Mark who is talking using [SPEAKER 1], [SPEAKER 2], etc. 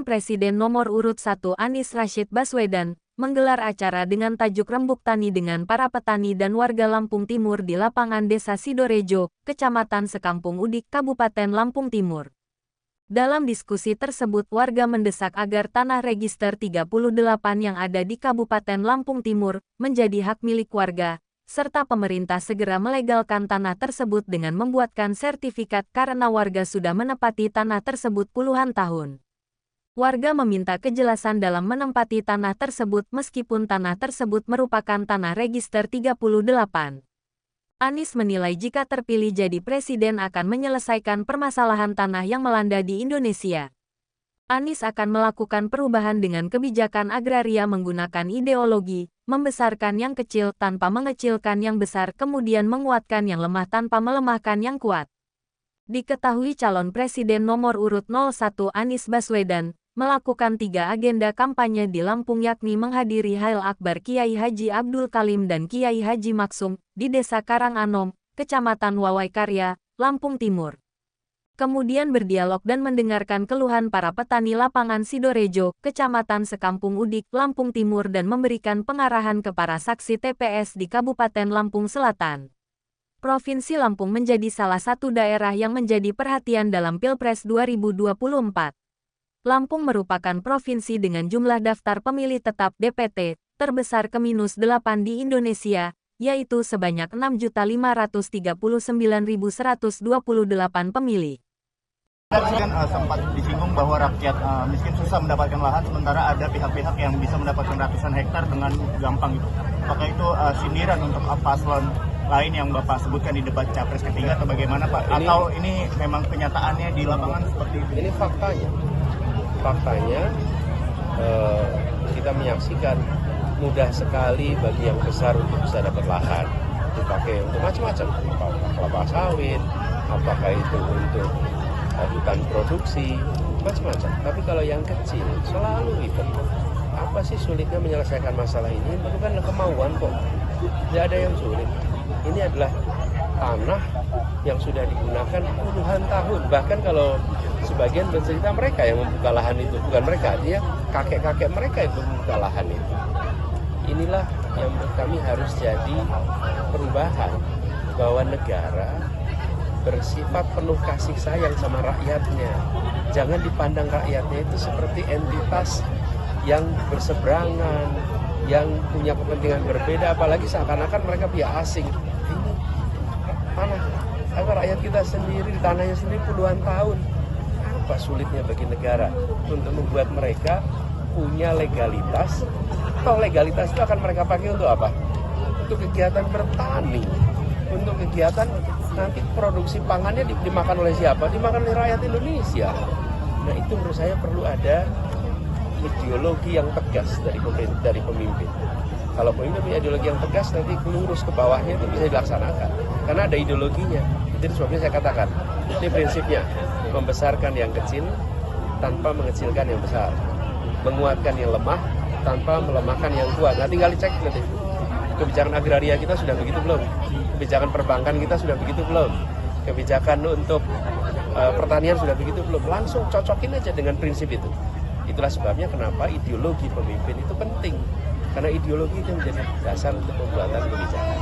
[SPEAKER 1] calon presiden nomor urut 1 Anies Rashid Baswedan, menggelar acara dengan tajuk Rembuk Tani dengan para petani dan warga Lampung Timur di lapangan Desa Sidorejo, Kecamatan Sekampung Udik, Kabupaten Lampung Timur. Dalam diskusi tersebut warga mendesak agar tanah register 38 yang ada di Kabupaten Lampung Timur menjadi hak milik warga, serta pemerintah segera melegalkan tanah tersebut dengan membuatkan sertifikat karena warga sudah menempati tanah tersebut puluhan tahun. Warga meminta kejelasan dalam menempati tanah tersebut meskipun tanah tersebut merupakan tanah register 38. Anies menilai jika terpilih jadi presiden akan menyelesaikan permasalahan tanah yang melanda di Indonesia. Anies akan melakukan perubahan dengan kebijakan agraria menggunakan ideologi, membesarkan yang kecil tanpa mengecilkan yang besar kemudian menguatkan yang lemah tanpa melemahkan yang kuat. Diketahui calon presiden nomor urut 01 Anies Baswedan, melakukan 3 agenda kampanye di Lampung yakni menghadiri Hail Akbar Kiai Haji Abdul Kalim dan Kiai Haji Maksum, di Desa Karanganom, Kecamatan Wawai Karya, Lampung Timur. Kemudian berdialog dan mendengarkan keluhan para petani lapangan Sidorejo, Kecamatan Sekampung Udik, Lampung Timur dan memberikan pengarahan ke para saksi TPS di Kabupaten Lampung Selatan. Provinsi Lampung menjadi salah satu daerah yang menjadi perhatian dalam Pilpres 2024. Lampung merupakan provinsi dengan jumlah daftar pemilih tetap DPT terbesar ke-8 di Indonesia, yaitu sebanyak 6.539.128 pemilih.
[SPEAKER 2] Tadi kan sempat disinggung bahwa rakyat miskin susah mendapatkan lahan, sementara ada pihak-pihak yang bisa mendapatkan ratusan hektar dengan gampang gitu. Apakah itu sindiran untuk paslon lain yang Bapak sebutkan di debat Capres ketiga atau bagaimana Pak? Atau ini memang kenyataannya di lapangan seperti itu?
[SPEAKER 3] Ini faktanya. Faktanya kita menyaksikan mudah sekali bagi yang besar untuk bisa dapat lahan. Dipakai untuk macam-macam, kelapa sawit, apakah itu untuk hutan produksi, macam-macam. Tapi kalau yang kecil selalu ribet. Apa sih sulitnya menyelesaikan masalah ini? Bukan kemauan kok. Tidak ada yang sulit. Ini adalah tanah yang sudah digunakan puluhan tahun. Bahkan kalau sebagian bercerita mereka yang membuka lahan itu, bukan mereka, dia kakek-kakek mereka yang membuka lahan itu. Inilah yang menurut kami harus jadi perubahan, bahwa negara bersifat penuh kasih sayang sama rakyatnya. Jangan dipandang rakyatnya itu seperti entitas yang berseberangan, yang punya kepentingan berbeda, apalagi seakan-akan mereka pihak asing. Ini tanah rakyat kita sendiri, tanahnya sendiri puluhan tahun. Apa sulitnya bagi negara untuk membuat mereka punya legalitas? Atau legalitas itu akan mereka pakai untuk apa? Untuk kegiatan bertani, untuk kegiatan nanti produksi pangannya dimakan oleh siapa? Dimakan oleh rakyat Indonesia. Nah itu menurut saya perlu ada ideologi yang tegas dari pemimpin. Kalau pemimpin punya ideologi yang tegas, nanti lurus ke bawahnya itu bisa dilaksanakan. Karena ada ideologinya. Jadi sebabnya saya katakan, ini prinsipnya, membesarkan yang kecil tanpa mengecilkan yang besar. Menguatkan yang lemah tanpa melemahkan yang kuat. Nah tinggal dicek nanti. Kebijakan agraria kita sudah begitu belum? Kebijakan perbankan kita sudah begitu belum? Kebijakan untuk pertanian sudah begitu belum? Langsung cocokin aja dengan prinsip itu. Itulah sebabnya kenapa ideologi pemimpin itu penting. Karena ideologi itu menjadi dasar untuk pembuatan kebijakan.